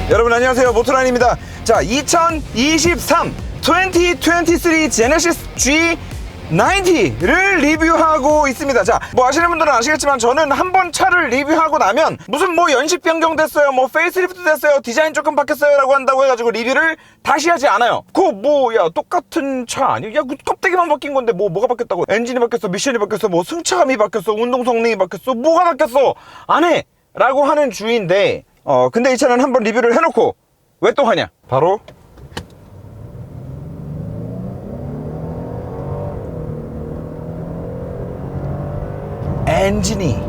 여러분 안녕하세요, 모토란입니다. 자, 2023 제네시스 G90를 리뷰하고 있습니다. 자, 뭐 아시는 분들은 아시겠지만 저는 한번 차를 리뷰하고 나면 무슨 뭐 연식 변경됐어요, 뭐 페이스리프트 됐어요, 디자인 조금 바뀌었어요 라고 한다고 해가지고 리뷰를 다시 하지 않아요. 그거 뭐 야 똑같은 차 아니야? 야 그 껍데기만 바뀐 건데 뭐가 바뀌었다고? 엔진이 바뀌었어, 미션이 바뀌었어, 뭐 승차감이 바뀌었어, 운동 성능이 바뀌었어, 뭐가 바뀌었어? 안 해! 라고 하는 주인데 근데 이 차는 한번 리뷰를 해놓고 왜 또 하냐? 바로 엔진이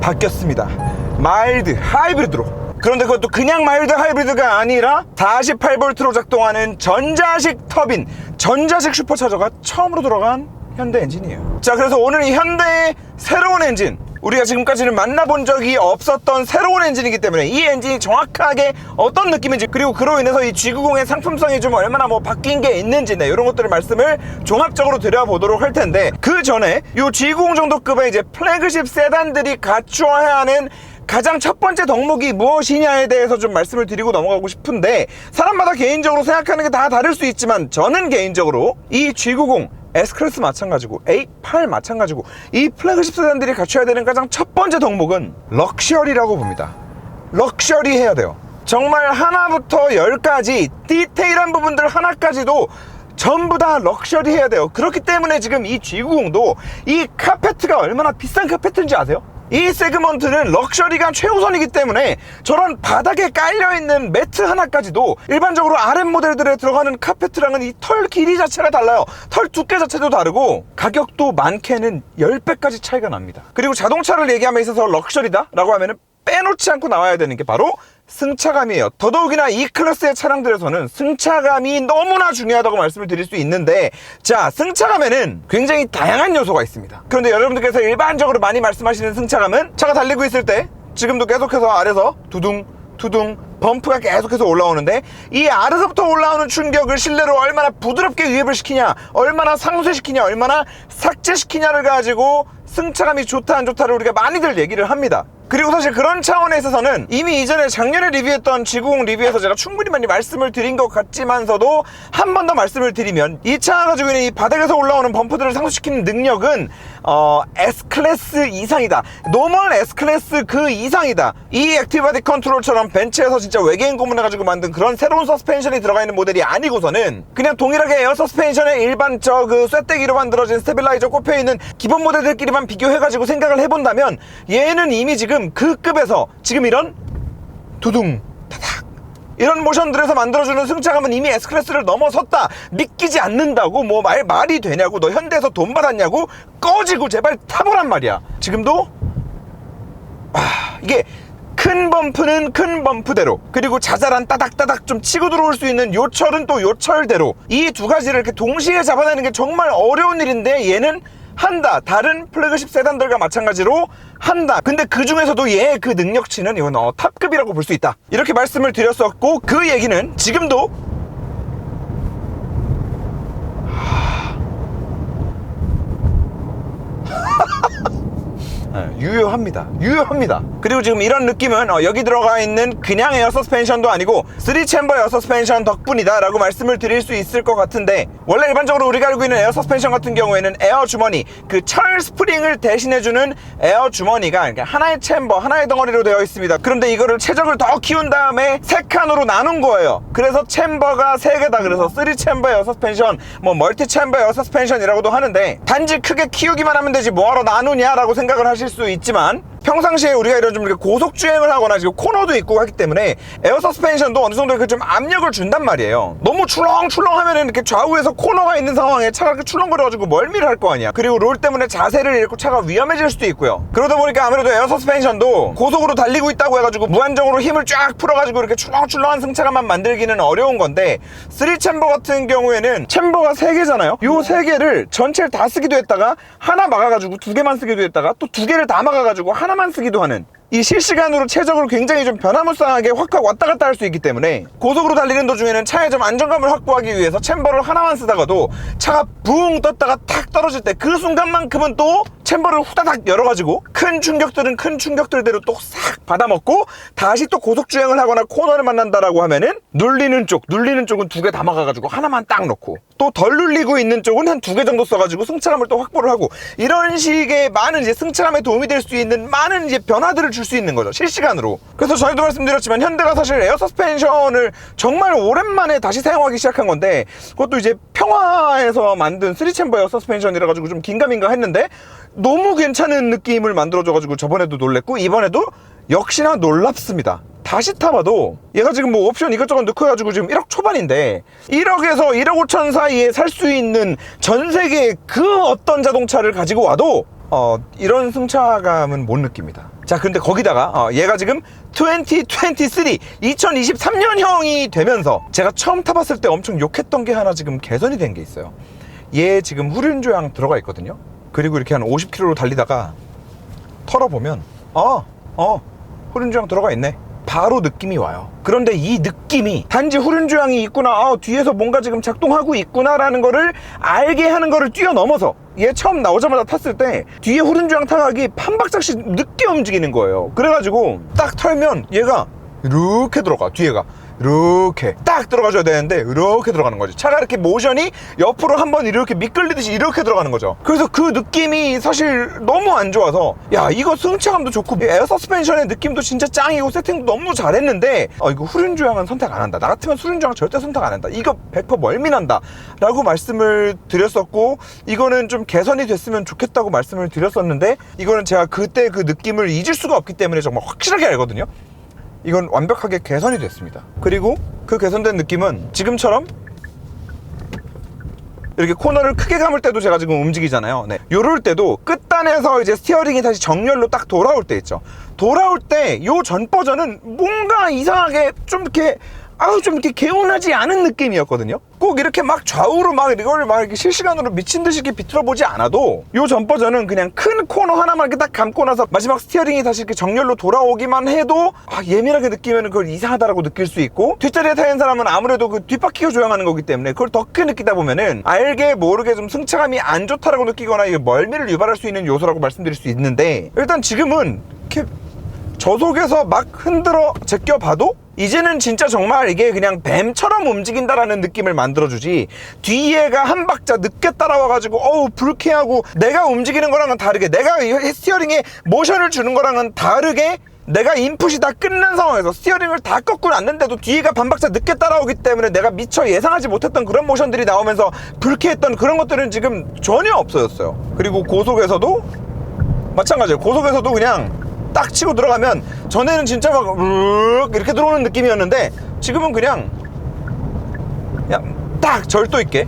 바뀌었습니다. 마일드 하이브리드로. 그런데 그것도 그냥 마일드 하이브리드가 아니라 48V로 작동하는 전자식 터빈, 전자식 슈퍼차저가 처음으로 들어간 현대 엔진이에요. 자, 그래서 오늘 이 현대의 새로운 엔진, 우리가 지금까지는 만나본 적이 없었던 새로운 엔진이기 때문에 이 엔진이 정확하게 어떤 느낌인지, 그리고 그로 인해서 이 G90의 상품성이 좀 얼마나 뭐 바뀐 게 있는지, 네, 이런 것들을 말씀을 종합적으로 드려보도록 할 텐데, 그 전에 이 G90 정도급의 이제 플래그십 세단들이 갖추어야 하는 가장 첫 번째 덕목이 무엇이냐에 대해서 좀 말씀을 드리고 넘어가고 싶은데, 사람마다 개인적으로 생각하는 게 다 다를 수 있지만 저는 개인적으로 이 G90 S클래스 마찬가지고 A8 마찬가지고 이 플래그십 세단들이 갖춰야 되는 가장 첫 번째 덕목은 럭셔리라고 봅니다. 럭셔리해야 돼요. 정말 하나부터 열까지 디테일한 부분들 하나까지도 전부 다 럭셔리해야 돼요. 그렇기 때문에 지금 이 G90도 이 카페트가 얼마나 비싼 카페트인지 아세요? 이 세그먼트는 럭셔리가 최우선이기 때문에 저런 바닥에 깔려있는 매트 하나까지도 일반적으로 RM 모델들에 들어가는 카페트랑은 이 털 길이 자체가 달라요. 털 두께 자체도 다르고 가격도 많게는 10배까지 차이가 납니다. 그리고 자동차를 얘기함에 있어서 럭셔리다 라고 하면은 빼놓지 않고 나와야 되는 게 바로 승차감이에요. 더더욱이나 이 클래스의 차량들에서는 승차감이 너무나 중요하다고 말씀을 드릴 수 있는데, 자, 승차감에는 굉장히 다양한 요소가 있습니다. 그런데 여러분들께서 일반적으로 많이 말씀하시는 승차감은 차가 달리고 있을 때 지금도 계속해서 아래서 두둥 범프가 계속해서 올라오는데, 이 아래서부터 올라오는 충격을 실내로 얼마나 부드럽게 유입을 시키냐, 얼마나 상쇄시키냐, 얼마나 삭제시키냐를 가지고 승차감이 좋다 안 좋다를 우리가 많이들 얘기를 합니다. 그리고 사실 그런 차원에 있어서는 이미 이전에 작년에 리뷰했던 G90 리뷰에서 제가 충분히 많이 말씀을 드린 것 같지만서도 한 번 더 말씀을 드리면, 이 차가 가지고 있는 이 바닥에서 올라오는 범프들을 상쇄시키는 능력은 S클래스 이상이다, 노멀 S클래스 그 이상이다. 이 액티브바디 컨트롤처럼 벤츠에서 진짜 외계인 고문해가지고 만든 그런 새로운 서스펜션이 들어가 있는 모델이 아니고서는 그냥 동일하게 에어 서스펜션에 일반 그 쇠떼기로 만들어진 스테빌라이저 꼽혀있는 기본 모델들끼리만 비교해가지고 생각을 해본다면, 얘는 이미 지금 그 급에서 지금 이런 두둥 타닥 이런 모션들에서 만들어주는 승차감은 이미 S클래스를 넘어섰다. 믿기지 않는다고 뭐 말이 되냐고, 너 현대에서 돈 받았냐고, 꺼지고 제발 타보란 말이야. 지금도 이게 큰 범프는 큰 범프대로, 그리고 자잘한 따닥따닥 좀 치고 들어올 수 있는 요철은 또 요철대로, 이 두 가지를 이렇게 동시에 잡아내는 게 정말 어려운 일인데 얘는 한다. 다른 플래그십 세단들과 마찬가지로 한다. 근데 그 중에서도 얘의 그 능력치는 이건 탑급이라고 볼 수 있다. 이렇게 말씀을 드렸었고, 그 얘기는 지금도 유효합니다. 그리고 지금 이런 느낌은 여기 들어가 있는 그냥 에어 서스펜션도 아니고 3챔버 에어 서스펜션 덕분이다 라고 말씀을 드릴 수 있을 것 같은데, 원래 일반적으로 우리가 알고 있는 에어 서스펜션 같은 경우에는 에어 주머니, 그 철 스프링을 대신해주는 에어 주머니가 하나의 챔버, 하나의 덩어리로 되어 있습니다. 그런데 이거를 최적을 더 키운 다음에 세 칸으로 나눈 거예요. 그래서 챔버가 3개다. 그래서 3챔버 에어 서스펜션, 뭐 멀티 챔버 에어 서스펜션이라고도 하는데, 단지 크게 키우기만 하면 되지 뭐하러 나누냐 라고 생각을 하실 수 있지만, 평상시에 우리가 이런 좀 이렇게 고속주행을 하거나 지금 코너도 있고 하기 때문에 에어 서스펜션도 어느 정도 이렇게 좀 압력을 준단 말이에요. 너무 출렁출렁 하면은 이렇게 좌우에서 코너가 있는 상황에 차가 이렇게 출렁거려가지고 멀미를 할 거 아니야. 그리고 롤 때문에 자세를 잃고 차가 위험해질 수도 있고요. 그러다 보니까 아무래도 에어 서스펜션도 고속으로 달리고 있다고 해가지고 무한정으로 힘을 쫙 풀어가지고 이렇게 출렁출렁한 승차감만 만들기는 어려운 건데, 3챔버 같은 경우에는 챔버가 3개잖아요. 요 3개를 전체를 다 쓰기도 했다가 하나 막아가지고 2개만 쓰기도 했다가 또 2개를 다 막아가지고 하나만 쓰기도 하는, 이 실시간으로 최적으로 굉장히 좀 변화무쌍하게 확 왔다 갔다 할 수 있기 때문에 고속으로 달리는 도중에는 차에 좀 안정감을 확보하기 위해서 챔버를 하나만 쓰다가도 차가 붕 떴다가 탁 떨어질 때 그 순간만큼은 또 챔버를 후다닥 열어가지고 큰 충격들은 큰 충격들대로 또 싹 받아먹고 다시 또 고속주행을 하거나 코너를 만난다라고 하면은 눌리는 쪽은 2개 담아가가지고 하나만 딱 넣고 또 덜 눌리고 있는 쪽은 한 2개 정도 써가지고 승차감을 또 확보를 하고 이런 식의 많은 이제 승차감에 도움이 될 수 있는 많은 이제 변화들을 줄 수 있는 거죠, 실시간으로. 그래서 전에도 말씀드렸지만 현대가 사실 에어 서스펜션을 정말 오랜만에 다시 사용하기 시작한 건데 그것도 이제 평화에서 만든 3챔버 에어 서스펜션이라 가지고 좀 긴가민가 했는데 너무 괜찮은 느낌을 만들어줘가지고 저번에도 놀랬고 이번에도 역시나 놀랍습니다. 다시 타봐도 얘가 지금 뭐 옵션 이것저것 넣고 해가지고 지금 1억 초반인데 1억에서 1억 5천 사이에 살 수 있는 전 세계 그 어떤 자동차를 가지고 와도 이런 승차감은 못 느낍니다. 자, 근데 거기다가 얘가 지금 2023년형이 되면서 제가 처음 타봤을 때 엄청 욕했던 게 하나 지금 개선이 된 게 있어요. 얘 지금 후륜조향 들어가 있거든요. 그리고 이렇게 한 50km로 달리다가 털어보면 후륜조향 들어가 있네, 바로 느낌이 와요. 그런데 이 느낌이 단지 후륜조향이 있구나, 뒤에서 뭔가 지금 작동하고 있구나 라는 거를 알게 하는 거를 뛰어넘어서 얘 처음 나오자마자 탔을 때 뒤에 후륜조향 타각이 한 박자씩 늦게 움직이는 거예요. 그래가지고 딱 털면 얘가 이렇게 들어가, 뒤에가 이렇게 딱 들어가줘야 되는데 이렇게 들어가는 거지. 차가 이렇게 모션이 옆으로 한번 이렇게 미끌리듯이 이렇게 들어가는 거죠. 그래서 그 느낌이 사실 너무 안 좋아서 야, 이거 승차감도 좋고 에어 서스펜션의 느낌도 진짜 짱이고 세팅도 너무 잘했는데 이거 후륜조향은 선택 안 한다, 나 같으면 후륜조향 절대 선택 안 한다, 이거 100% 멀미난다 라고 말씀을 드렸었고, 이거는 좀 개선이 됐으면 좋겠다고 말씀을 드렸었는데 이거는 제가 그때 그 느낌을 잊을 수가 없기 때문에 정말 확실하게 알거든요. 이건 완벽하게 개선이 됐습니다. 그리고 그 개선된 느낌은 지금처럼 이렇게 코너를 크게 감을 때도 제가 지금 움직이잖아요. 네. 요럴 때도 끝단에서 이제 스티어링이 다시 정렬로 딱 돌아올 때 있죠. 돌아올 때 요 전 버전은 뭔가 이상하게 좀 이렇게 좀 이렇게 개운하지 않은 느낌이었거든요. 꼭 이렇게 막 좌우로 막 이걸 막 이렇게 실시간으로 미친 듯이 이렇게 비틀어 보지 않아도 요 전 버전은 그냥 큰 코너 하나만 이렇게 딱 감고 나서 마지막 스티어링이 다시 이렇게 정렬로 돌아오기만 해도 예민하게 느끼면 그걸 이상하다라고 느낄 수 있고, 뒷자리에 타는 사람은 아무래도 그 뒷바퀴가 조향하는 거기 때문에 그걸 더 크게 느끼다 보면은 알게 모르게 좀 승차감이 안 좋다라고 느끼거나 이게 멀미를 유발할 수 있는 요소라고 말씀드릴 수 있는데, 일단 지금은 이렇게 저속에서 막 흔들어 제껴봐도 이제는 진짜 정말 이게 그냥 뱀처럼 움직인다라는 느낌을 만들어주지, 뒤에가 한 박자 늦게 따라와가지고 불쾌하고 내가 움직이는 거랑은 다르게, 내가 스티어링에 모션을 주는 거랑은 다르게 내가 인풋이 다 끝난 상황에서 스티어링을 다 꺾고 났는데도 뒤에가 반박자 늦게 따라오기 때문에 내가 미처 예상하지 못했던 그런 모션들이 나오면서 불쾌했던 그런 것들은 지금 전혀 없어졌어요. 그리고 고속에서도 마찬가지예요. 고속에서도 그냥 딱 치고 들어가면 전에는 진짜 막 이렇게 들어오는 느낌이었는데 지금은 그냥 딱 절도 있게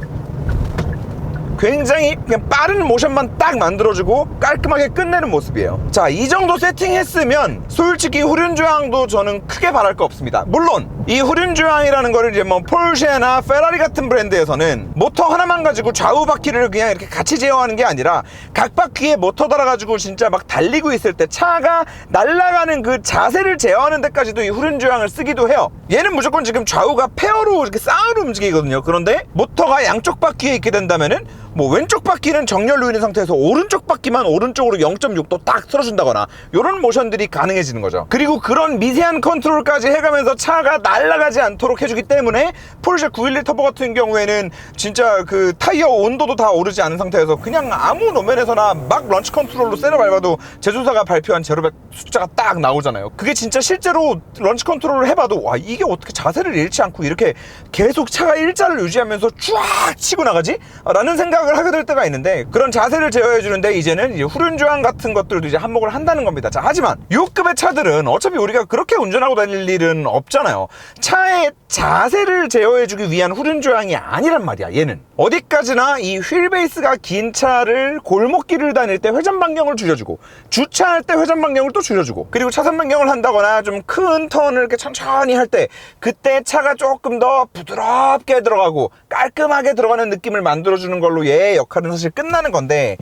굉장히 그냥 빠른 모션만 딱 만들어주고 깔끔하게 끝내는 모습이에요. 자, 이 정도 세팅했으면 솔직히 후륜조향도 저는 크게 바랄 거 없습니다. 물론 이 후륜조향이라는 거를 이제 뭐 폴쉐나 페라리 같은 브랜드에서는 모터 하나만 가지고 좌우 바퀴를 그냥 이렇게 같이 제어하는 게 아니라 각 바퀴에 모터 달아가지고 진짜 막 달리고 있을 때 차가 날아가는 그 자세를 제어하는 데까지도 이 후륜조향을 쓰기도 해요. 얘는 무조건 지금 좌우가 페어로 이렇게 쌍으로 움직이거든요. 그런데 모터가 양쪽 바퀴에 있게 된다면은 뭐 왼쪽 바퀴는 정렬로 있는 상태에서 오른쪽 바퀴만 오른쪽으로 0.6도 딱 틀어준다거나 이런 모션들이 가능해지는 거죠. 그리고 그런 미세한 컨트롤까지 해가면서 차가 날아가지 않도록 해주기 때문에 포르쉐 911 터보 같은 경우에는 진짜 그 타이어 온도도 다 오르지 않은 상태에서 그냥 아무 노면에서나 막 런치 컨트롤로 세려 밟아도 제조사가 발표한 제로백 숫자가 딱 나오잖아요. 그게 진짜 실제로 런치 컨트롤을 해봐도 와, 이게 어떻게 자세를 잃지 않고 이렇게 계속 차가 일자를 유지하면서 쫙 치고 나가지? 라는 생각을 하게 될 때가 있는데, 그런 자세를 제어해 주는데 이제는 이제 후륜조향 같은 것들도 이제 한몫을 한다는 겁니다. 자, 하지만 이 급의 차들은 어차피 우리가 그렇게 운전하고 다닐 일은 없잖아요. 차의 자세를 제어해 주기 위한 후륜조향이 아니란 말이야. 얘는 어디까지나 이 휠베이스가 긴 차를 골목길을 다닐 때 회전 반경을 줄여주고, 주차할 때 회전 반경을 또 줄여주고, 그리고 차선 변경을 한다거나 좀 큰 턴을 이렇게 천천히 할 때 그때 차가 조금 더 부드럽게 들어가고 깔끔하게 들어가는 느낌을 만들어주는 걸로 얘의 역할은 사실 끝나는 건데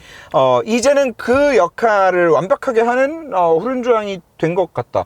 이제는 그 역할을 완벽하게 하는 후륜조양이 된 것 같다.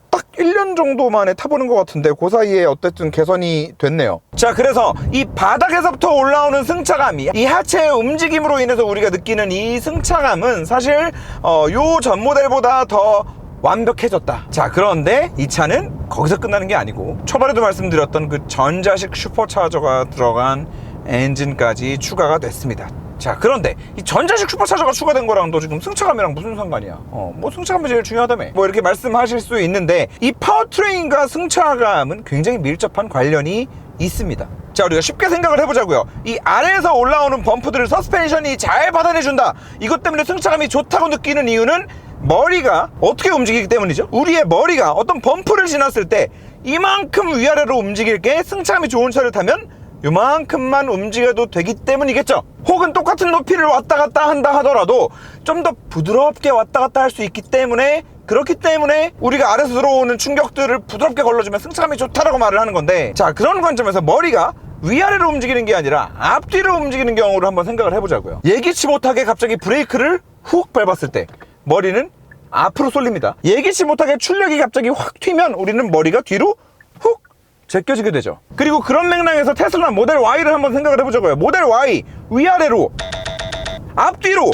딱 1년 정도 만에 타보는 것 같은데 그 사이에 어쨌든 개선이 됐네요. 자, 그래서 이 바닥에서부터 올라오는 승차감이 이 하체의 움직임으로 인해서 우리가 느끼는 이 승차감은 사실 요 전 모델보다 더 완벽해졌다. 자, 그런데 이 차는 거기서 끝나는 게 아니고 초반에도 말씀드렸던 그 전자식 슈퍼차저가 들어간 엔진까지 추가가 됐습니다. 자, 그런데 이 전자식 슈퍼차저가 추가된 거랑 또 지금 승차감이랑 무슨 상관이야? 뭐 승차감이 제일 중요하다며 뭐 이렇게 말씀하실 수 있는데 이 파워트레인과 승차감은 굉장히 밀접한 관련이 있습니다. 자, 우리가 쉽게 생각을 해보자고요. 이 아래에서 올라오는 범프들을 서스펜션이 잘 받아내준다. 이것 때문에 승차감이 좋다고 느끼는 이유는 머리가 어떻게 움직이기 때문이죠. 우리의 머리가 어떤 범프를 지났을 때 이만큼 위아래로 움직일 게 승차감이 좋은 차를 타면 요만큼만 움직여도 되기 때문이겠죠. 혹은 똑같은 높이를 왔다 갔다 한다 하더라도 좀 더 부드럽게 왔다 갔다 할 수 있기 때문에, 그렇기 때문에 우리가 아래에서 들어오는 충격들을 부드럽게 걸러주면 승차감이 좋다라고 말을 하는 건데, 자, 그런 관점에서 머리가 위아래로 움직이는 게 아니라 앞뒤로 움직이는 경우를 한번 생각을 해보자고요. 예기치 못하게 갑자기 브레이크를 훅 밟았을 때 머리는 앞으로 쏠립니다. 예기치 못하게 출력이 갑자기 확 튀면 우리는 머리가 뒤로 훅 제껴지게 되죠. 그리고 그런 맥락에서 테슬라 모델 Y를 한번 생각을 해보자고요. 모델 Y 위아래로 앞뒤로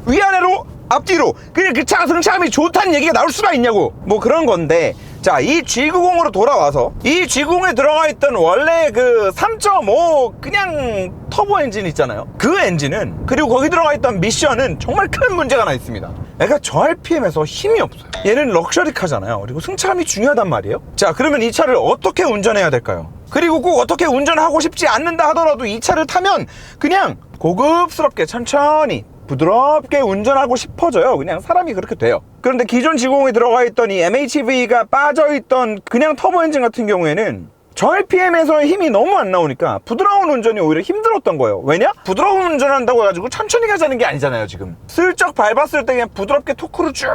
위아래로 앞뒤로 그냥 그 차가 승차감이 좋다는 얘기가 나올 수가 있냐고, 뭐 그런 건데, 자, 이 G90으로 돌아와서 이 G90에 들어가 있던 원래 그 3.5 그냥 터보 엔진 있잖아요. 그 엔진은, 그리고 거기 들어가 있던 미션은 정말 큰 문제가 하나 있습니다. 얘가 저 RPM에서 힘이 없어요. 얘는 럭셔리카잖아요. 그리고 승차감이 중요하단 말이에요. 자, 그러면 이 차를 어떻게 운전해야 될까요? 그리고 꼭 어떻게 운전하고 싶지 않는다 하더라도 이 차를 타면 그냥 고급스럽게 천천히 부드럽게 운전하고 싶어져요. 그냥 사람이 그렇게 돼요. 그런데 기존 G90에 들어가 있던 이 MHEV가 빠져있던 그냥 터보 엔진 같은 경우에는 저 RPM에서 힘이 너무 안 나오니까 부드러운 운전이 오히려 힘들었던 거예요. 왜냐? 부드러운 운전한다고 해가지고 천천히 가자는 게 아니잖아요. 지금 슬쩍 밟았을 때 그냥 부드럽게 토크를 쭉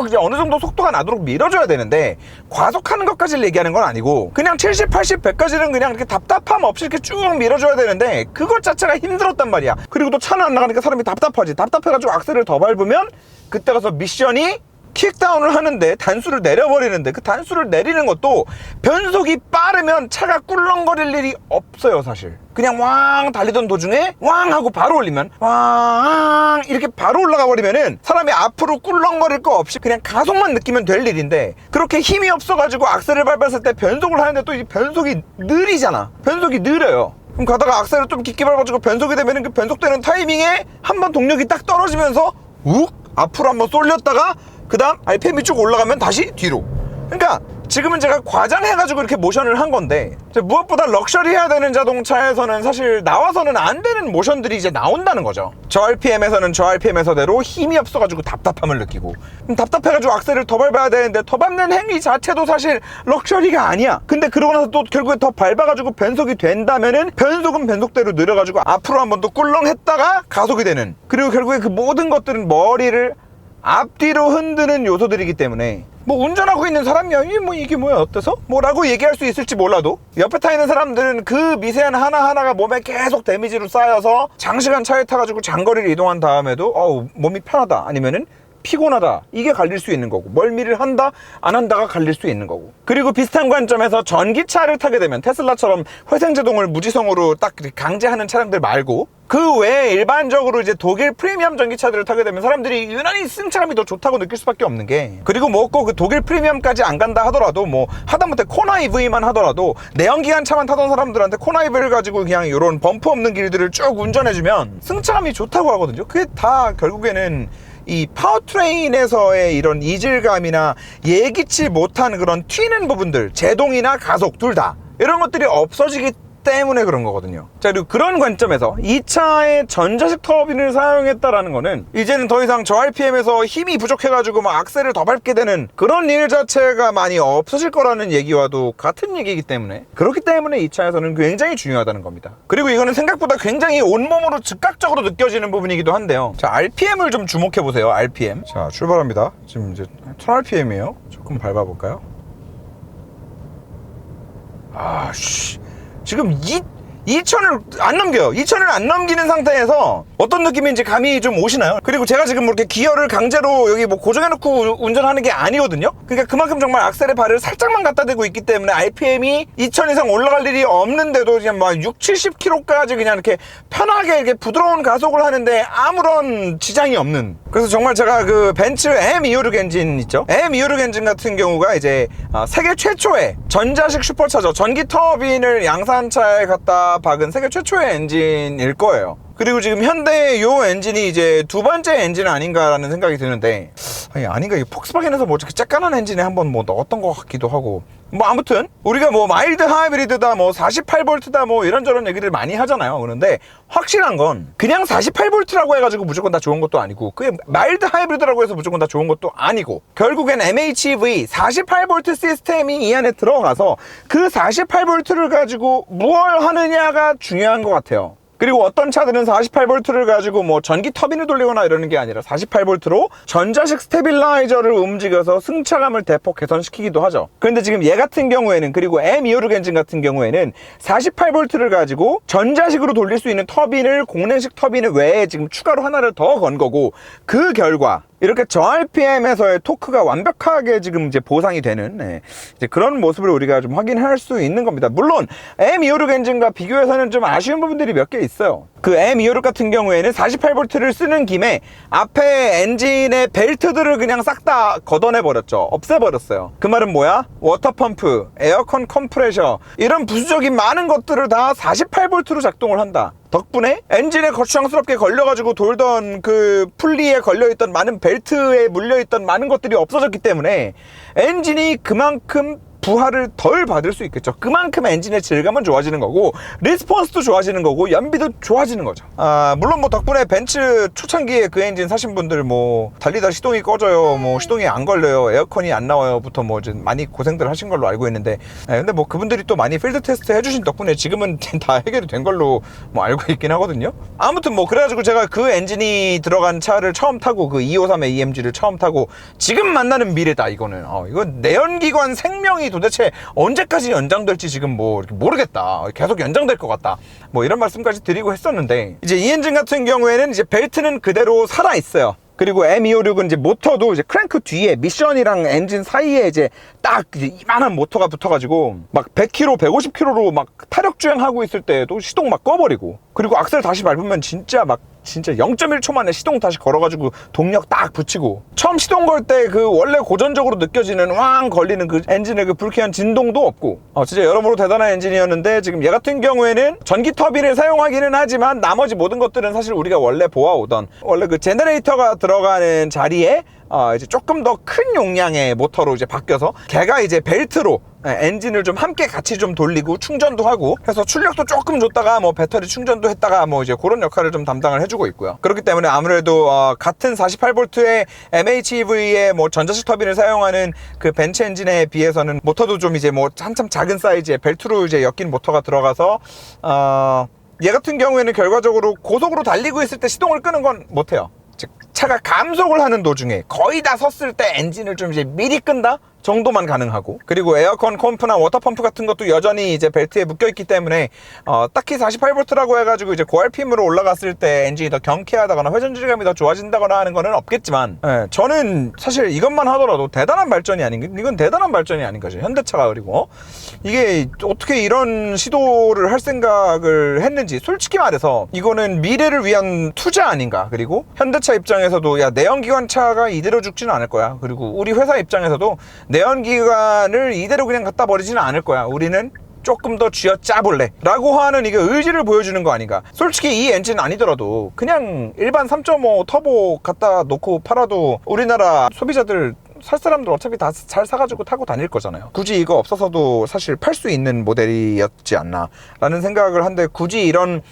이제 어느 정도 속도가 나도록 밀어줘야 되는데, 과속하는 것까지를 얘기하는 건 아니고 그냥 70, 80, 100까지는 그냥 이렇게 답답함 없이 이렇게 쭉 밀어줘야 되는데 그것 자체가 힘들었단 말이야. 그리고 또 차는 안 나가니까 사람이 답답하지. 답답해가지고 악셀을 더 밟으면 그때 가서 미션이 킥다운을 하는데 단수를 내려버리는데, 그 단수를 내리는 것도 변속이 빠르면 차가 꿀렁거릴 일이 없어요. 사실 그냥 왕 달리던 도중에 왕 하고 바로 올리면 왕 이렇게 바로 올라가 버리면은 사람이 앞으로 꿀렁거릴 거 없이 그냥 가속만 느끼면 될 일인데, 그렇게 힘이 없어가지고 악셀을 밟았을 때 변속을 하는데 또 이 변속이 느리잖아. 변속이 느려요. 그럼 가다가 악셀을 좀 깊게 밟아주고 변속이 되면은 그 변속되는 타이밍에 한번 동력이 딱 떨어지면서 욱 앞으로 한번 쏠렸다가 그 다음 RPM이 쭉 올라가면 다시 뒤로. 그러니까 지금은 제가 과장해가지고 이렇게 모션을 한 건데, 무엇보다 럭셔리해야 되는 자동차에서는 사실 나와서는 안 되는 모션들이 이제 나온다는 거죠. 저 RPM에서는 저 RPM에서대로 힘이 없어가지고 답답함을 느끼고, 답답해가지고 악셀을 더 밟아야 되는데 더 밟는 행위 자체도 사실 럭셔리가 아니야. 근데 그러고 나서 또 결국에 더 밟아가지고 변속이 된다면은 변속은 변속대로 느려가지고 앞으로 한번 또 꿀렁했다가 가속이 되는, 그리고 결국에 그 모든 것들은 머리를 앞뒤로 흔드는 요소들이기 때문에 뭐 운전하고 있는 사람이야 이게 뭐야 어때서? 뭐라고 얘기할 수 있을지 몰라도 옆에 타 있는 사람들은 그 미세한 하나하나가 몸에 계속 데미지로 쌓여서 장시간 차에 타가지고 장거리를 이동한 다음에도 몸이 편하다 아니면은 피곤하다 이게 갈릴 수 있는 거고, 멀미를 한다 안 한다가 갈릴 수 있는 거고. 그리고 비슷한 관점에서 전기차를 타게 되면 테슬라처럼 회생제동을 무지성으로 딱 강제하는 차량들 말고 그 외에 일반적으로 이제 독일 프리미엄 전기차들을 타게 되면 사람들이 유난히 승차감이 더 좋다고 느낄 수밖에 없는 게, 그리고 뭐 꼭 그 독일 프리미엄까지 안 간다 하더라도 뭐 하다못해 코나 EV만 하더라도 내연기관 차만 타던 사람들한테 코나 EV를 가지고 그냥 이런 범프 없는 길들을 쭉 운전해주면 승차감이 좋다고 하거든요. 그게 다 결국에는 이 파워트레인에서의 이런 이질감이나 예기치 못한 그런 튀는 부분들, 제동이나 가속 둘 다 이런 것들이 없어지기 때문에 그런 거거든요. 자, 그리고 그런 관점에서 이 차에 전자식 터빈을 사용했다라는 거는 이제는 더 이상 저 RPM에서 힘이 부족해가지고 막 악셀을 더 밟게 되는 그런 일 자체가 많이 없어질 거라는 얘기와도 같은 얘기이기 때문에, 그렇기 때문에 이 차에서는 굉장히 중요하다는 겁니다. 그리고 이거는 생각보다 굉장히 온몸으로 즉각적으로 느껴지는 부분이기도 한데요. 자, RPM을 좀 주목해보세요. RPM. 자, 출발합니다. 지금 이제 1000rpm이에요. 조금 밟아볼까요? 지금 2,000을 안 넘겨요. 2,000을 안 넘기는 상태에서 어떤 느낌인지 감이 좀 오시나요? 그리고 제가 지금 뭐 이렇게 기어를 강제로 여기 뭐 고정해놓고 운전하는 게 아니거든요. 그러니까 그만큼 정말 악셀에 발을 살짝만 갖다 대고 있기 때문에 RPM이 2,000 이상 올라갈 일이 없는데도 그냥 막 6, 70km까지 그냥 이렇게 편하게 이렇게 부드러운 가속을 하는데 아무런 지장이 없는. 그래서 정말 제가 그 벤츠 M256 엔진 있죠? M256 엔진 같은 경우가 이제 세계 최초의 전자식 슈퍼차저 전기 터빈을 양산차에 갖다 박은 세계 최초의 엔진일 거예요. 그리고 지금 현대의 요 엔진이 이제 두 번째 엔진 아닌가라는 생각이 드는데, 아닌가, 이 폭스바겐에서 뭐 이렇게 쬐깐한 엔진에 한번 뭐 넣었던 것 같기도 하고. 뭐 아무튼 우리가 뭐 마일드 하이브리드다 뭐 48V다 뭐 이런저런 얘기를 많이 하잖아요. 그런데 확실한 건 그냥 48V라고 해가지고 무조건 다 좋은 것도 아니고, 그게 마일드 하이브리드라고 해서 무조건 다 좋은 것도 아니고, 결국엔 MHEV 48V 시스템이 이 안에 들어가서 그 48V를 가지고 무얼 하느냐가 중요한 것 같아요. 그리고 어떤 차들은 48V를 가지고 뭐 전기 터빈을 돌리거나 이러는 게 아니라 48V로 전자식 스테빌라이저를 움직여서 승차감을 대폭 개선시키기도 하죠. 그런데 지금 얘 같은 경우에는, 그리고 M256 엔진 같은 경우에는 48V를 가지고 전자식으로 돌릴 수 있는 터빈을, 공랭식 터빈을 외에 지금 추가로 하나를 더 건 거고, 그 결과 이렇게 저RPM에서의 토크가 완벽하게 지금 이제 보상이 되는, 이제 그런 모습을 우리가 좀 확인할 수 있는 겁니다. 물론 M256 엔진과 비교해서는 좀 아쉬운 부분들이 몇 개 있어요. 그 M256 같은 경우에는 48V를 쓰는 김에 앞에 엔진의 벨트들을 그냥 싹 다 걷어내버렸죠. 없애버렸어요. 그 말은 뭐야? 워터펌프, 에어컨 컴프레셔, 이런 부수적인 많은 것들을 다 48V로 작동을 한다. 덕분에 엔진에 거추장스럽게 걸려가지고 돌던 그 풀리에 걸려있던 많은 벨트에 물려있던 많은 것들이 없어졌기 때문에 엔진이 그만큼 부하를 덜 받을 수 있겠죠. 그만큼 엔진의 질감은 좋아지는 거고, 리스폰스도 좋아지는 거고, 연비도 좋아지는 거죠. 물론 뭐 덕분에 벤츠 초창기에 그 엔진 사신 분들 뭐 달리다 시동이 꺼져요, 뭐 시동이 안 걸려요, 에어컨이 안 나와요 부터 뭐 이제 많이 고생들 하신 걸로 알고 있는데, 근데 뭐 그분들이 또 많이 필드 테스트 해주신 덕분에 지금은 다 해결이 된 걸로 뭐 알고 있긴 하거든요. 아무튼 뭐 그래가지고 제가 그 엔진이 들어간 차를 처음 타고, 그 253의 EMG를 처음 타고, 지금 만나는 미래다 이거는. 이건 내연기관 생명이 도대체 언제까지 연장될지 지금 뭐 이렇게 모르겠다, 계속 연장될 것 같다, 뭐 이런 말씀까지 드리고 했었는데, 이제 이 엔진 같은 경우에는 이제 벨트는 그대로 살아 있어요. 그리고 M256은 이제 모터도 이제 크랭크 뒤에 미션이랑 엔진 사이에 이제 딱 이제 이만한 모터가 붙어가지고 막 100km, 150km로 막 타력 주행하고 있을 때도 시동 막 꺼버리고, 그리고 악셀 다시 밟으면 진짜 0.1초 만에 시동 다시 걸어가지고 동력 딱 붙이고, 처음 시동 걸 때 그 원래 고전적으로 느껴지는 왕 걸리는 그 엔진의 그 불쾌한 진동도 없고, 진짜 여러모로 대단한 엔진이었는데, 지금 얘 같은 경우에는 전기 터빈을 사용하기는 하지만 나머지 모든 것들은 사실 우리가 원래 보아오던 원래 그 제너레이터가 들어가는 자리에 이제 조금 더 큰 용량의 모터로 이제 바뀌어서, 걔가 이제 벨트로 엔진을 좀 함께 같이 좀 돌리고 충전도 하고 해서 출력도 조금 줬다가 뭐 배터리 충전도 했다가 뭐 이제 그런 역할을 좀 담당을 해주고 있고요. 그렇기 때문에 아무래도 같은 48V의 MHEV의 뭐 전자식 터빈을 사용하는 그 벤츠 엔진에 비해서는 모터도 좀 이제 뭐 한참 작은 사이즈의 벨트로 이제 엮인 모터가 들어가서 얘 같은 경우에는 결과적으로 고속으로 달리고 있을 때 시동을 끄는 건 못해요. 즉 차가 감속을 하는 도중에 거의 다 섰을 때 엔진을 좀 이제 미리 끈다 정도만 가능하고, 그리고 에어컨 펌프나 워터펌프 같은 것도 여전히 이제 벨트에 묶여있기 때문에 딱히 48V라고 해가지고 이제 고RPM으로 올라갔을 때 엔진이 더 경쾌하다거나 회전 질감이 더 좋아진다거나 하는 거는 없겠지만, 저는 사실 이것만 하더라도 대단한 발전이 아닌가, 이건 대단한 발전이 아닌 거죠, 현대차가. 그리고 이게 어떻게 이런 시도를 할 생각을 했는지, 솔직히 말해서 이거는 미래를 위한 투자 아닌가. 그리고 현대차 입장에서도 야, 내연기관차가 이대로 죽지는 않을 거야. 그리고 우리 회사 입장에서도 내연기관을 이대로 그냥 갖다 버리지는 않을 거야. 우리는 조금 더 쥐어 짜볼래 라고 하는 이게 의지를 보여주는 거 아닌가. 솔직히 이 엔진 아니더라도 그냥 일반 3.5 터보 갖다 놓고 팔아도 우리나라 소비자들, 살 사람들 어차피 다 잘 사가지고 타고 다닐 거잖아요. 굳이 이거 없어서도 사실 팔 수 있는 모델이었지 않나 라는 생각을 한데, 굳이 이런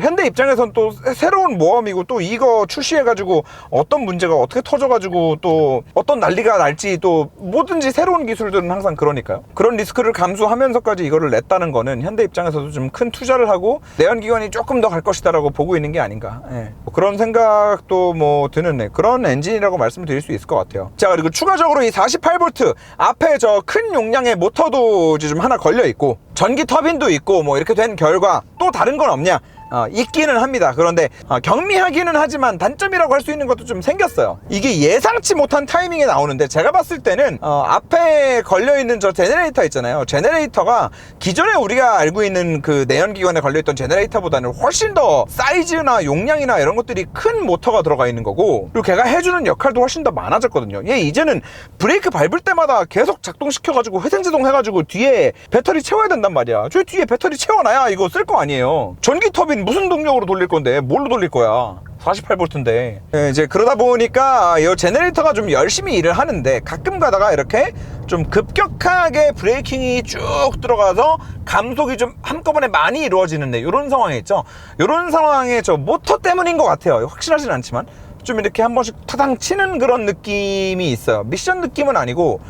현대 입장에선 또 새로운 모험이고, 또 이거 출시해가지고 어떤 문제가 어떻게 터져가지고 또 어떤 난리가 날지, 또 뭐든지 새로운 기술들은 항상 그러니까요. 그런 리스크를 감수하면서까지 이거를 냈다는 거는 현대 입장에서도 좀 큰 투자를 하고 내연기관이 조금 더 갈 것이다 라고 보고 있는 게 아닌가. 뭐 그런 생각도 뭐 드는 그런 엔진이라고 말씀을 드릴 수 있을 것 같아요. 자, 그리고 추가적으로 이 48V 앞에 저 큰 용량의 모터도 이제 좀 하나 걸려 있고 전기 터빈도 있고 뭐 이렇게 된 결과 또 다른 건 없냐? 있기는 합니다. 그런데 경미하기는 하지만 단점이라고 할 수 있는 것도 좀 생겼어요. 이게 예상치 못한 타이밍에 나오는데 제가 봤을 때는 앞에 걸려있는 저 제네레이터 있잖아요. 제네레이터가 기존에 우리가 알고 있는 그 내연기관에 걸려있던 제네레이터보다는 훨씬 더 사이즈나 용량이나 이런 것들이 큰 모터가 들어가 있는 거고, 그리고 걔가 해주는 역할도 훨씬 더 많아졌거든요. 얘 이제는 브레이크 밟을 때마다 계속 작동시켜가지고 회생제동 해가지고 뒤에 배터리 채워야 된단 말이야. 저 뒤에 배터리 채워놔야 이거 쓸 거 아니에요. 전기 터빈 무슨 동력으로 돌릴 건데 뭘로 돌릴 거야? 48V인데. 이제 그러다 보니까 이 제네레이터가 좀 열심히 일을 하는데 가끔 가다가 이렇게 좀 급격하게 브레이킹이 쭉 들어가서 감속이 좀 한꺼번에 많이 이루어지는데, 이런 상황이 있죠. 이런 상황에 저 모터 때문인 것 같아요. 확실하진 않지만 좀 이렇게 한 번씩 타당 치는 그런 느낌이 있어요. 미션 느낌은 아니고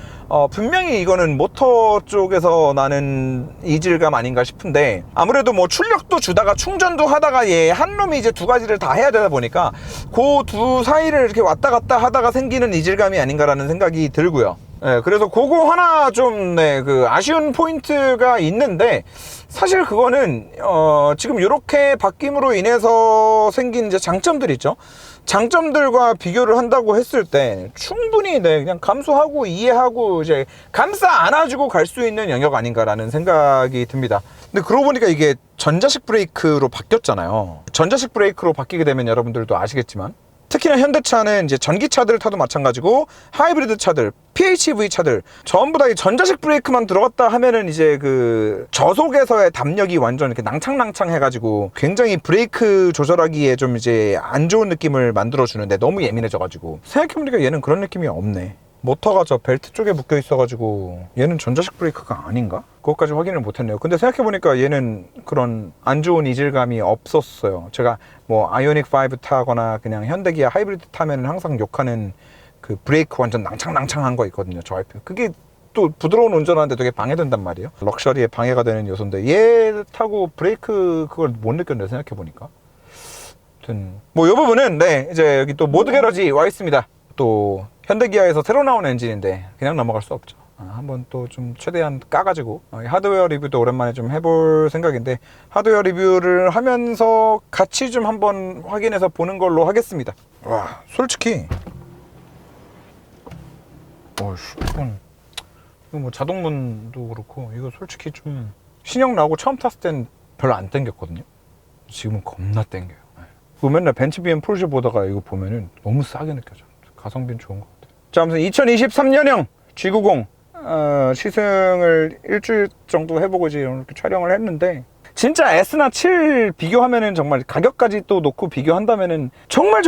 분명히 이거는 모터 쪽에서 나는 이질감 아닌가 싶은데, 아무래도 뭐 출력도 주다가 충전도 하다가 얘 한 놈이 이제 두 가지를 다 해야 되다 보니까 그 두 사이를 이렇게 왔다 갔다 하다가 생기는 이질감이 아닌가라는 생각이 들고요. 그래서 그거 하나 좀 그 아쉬운 포인트가 있는데, 사실 그거는 지금 이렇게 바뀜으로 인해서 생긴 이제 장점들 있죠. 장점들과 비교를 한다고 했을 때 충분히 그냥 감수하고 이해하고 이제 감싸 안아주고 갈 수 있는 영역 아닌가라는 생각이 듭니다. 근데 그러고 보니까 이게 전자식 브레이크로 바뀌었잖아요. 전자식 브레이크로 바뀌게 되면 여러분들도 아시겠지만, 특히나 현대차는 이제 전기차들을 타도 마찬가지고 하이브리드 차들, PHEV 차들 전부 다 이 전자식 브레이크만 들어갔다 하면은 이제 그 저속에서의 담력이 완전 이렇게 낭창낭창 해가지고 굉장히 브레이크 조절하기에 좀 이제 안 좋은 느낌을 만들어 주는데, 너무 예민해져가지고 생각해보니까 얘는 그런 느낌이 없네. 모터가 저 벨트 쪽에 묶여 있어가지고 얘는 전자식 브레이크가 아닌가? 그것까지 확인을 못했네요. 근데 생각해보니까 얘는 그런 안 좋은 이질감이 없었어요. 제가 뭐 아이오닉 5 타거나 그냥 현대기아 하이브리드 타면 항상 욕하는 그 브레이크 완전 낭창낭창한 거 있거든요. 저 앞에 그게 또 부드러운 운전하는데 되게 방해된단 말이에요. 럭셔리에 방해가 되는 요소인데 얘 타고 브레이크 그걸 못 느꼈네, 생각해보니까. 아무튼 뭐 이 부분은 이제 여기 또 모드 게러지 와 있습니다. 또 현대기아에서 새로 나온 엔진인데 그냥 넘어갈 수 없죠. 한번 또 좀 최대한 까가지고 하드웨어 리뷰도 오랜만에 좀 해볼 생각인데, 하드웨어 리뷰를 하면서 같이 좀 한번 확인해서 보는 걸로 하겠습니다. 와, 솔직히 이건 뭐 자동문도 그렇고 이거 솔직히 좀 신형 나오고 처음 탔을 땐 별로 안 땡겼거든요. 지금은 겁나 땡겨요. 그 맨날 벤츠 BM 포르쉐 보다가 이거 보면은 너무 싸게 느껴져. 가성비는 좋은 것 같아요. 자, 아무튼 2023년형 G90 시승을 일주일 정도 해보고 이제 이렇게 촬영을 했는데, 진짜 S나 7 비교하면은 정말 가격까지 또 놓고 비교한다면은 정말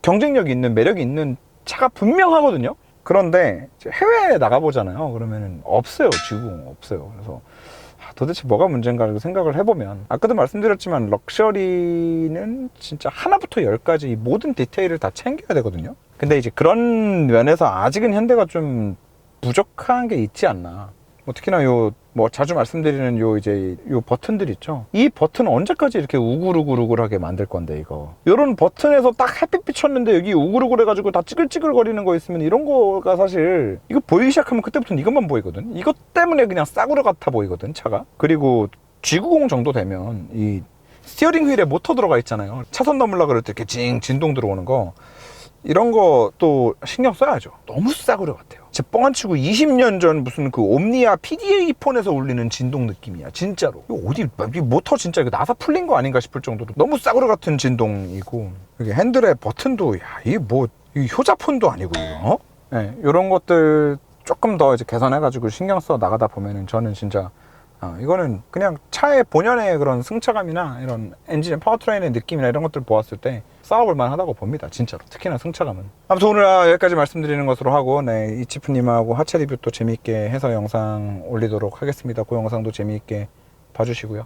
경쟁력이 있는, 매력이 있는 차가 분명하거든요. 그런데 해외에 나가보잖아요. 그러면은 없어요. G90 없어요. 그래서 도대체 뭐가 문제인가 생각을 해보면, 아까도 말씀드렸지만 럭셔리는 진짜 하나부터 열까지 이 모든 디테일을 다 챙겨야 되거든요. 근데 이제 그런 면에서 아직은 현대가 좀 부족한 게 있지 않나. 뭐 특히나 뭐 자주 말씀드리는 이제 버튼들 있죠. 이 버튼 언제까지 이렇게 우글우글하게 만들 건데, 이거. 요런 버튼에서 딱 햇빛 비쳤는데 여기 우글우글해가지고 다 찌글찌글거리는 거 있으면 이런 거가 사실 이거 보이기 시작하면 그때부터는 이것만 보이거든. 이것 때문에 그냥 싸구려 같아 보이거든, 차가. 그리고 G90 정도 되면 이 스티어링 휠에 모터 들어가 있잖아요. 차선 넘으려고 그럴 때 이렇게 진동 들어오는 거, 이런 거 또 신경 써야죠. 너무 싸구려 같아요. 제 뻥안 치고 20년 전 무슨 그 옴니아 PDA 폰에서 울리는 진동 느낌이야, 진짜로. 이거 어디 이 모터 진짜 이거 나사 풀린 거 아닌가 싶을 정도로 너무 싸구려 같은 진동이고, 여기 핸들의 버튼도 이게 뭐 이 효자폰도 아니고 이거. 이런 것들 조금 더 이제 개선해가지고 신경 써 나가다 보면은 저는 진짜 이거는 그냥 차의 본연의 그런 승차감이나 이런 엔진의 파워트레인의 느낌이나 이런 것들 보았을 때 싸워볼 만하다고 봅니다, 진짜로. 특히나 승차감은. 아무튼 오늘 여기까지 말씀드리는 것으로 하고, 이치프님하고 하체 리뷰 또 재미있게 해서 영상 올리도록 하겠습니다. 그 영상도 재미있게 봐주시고요.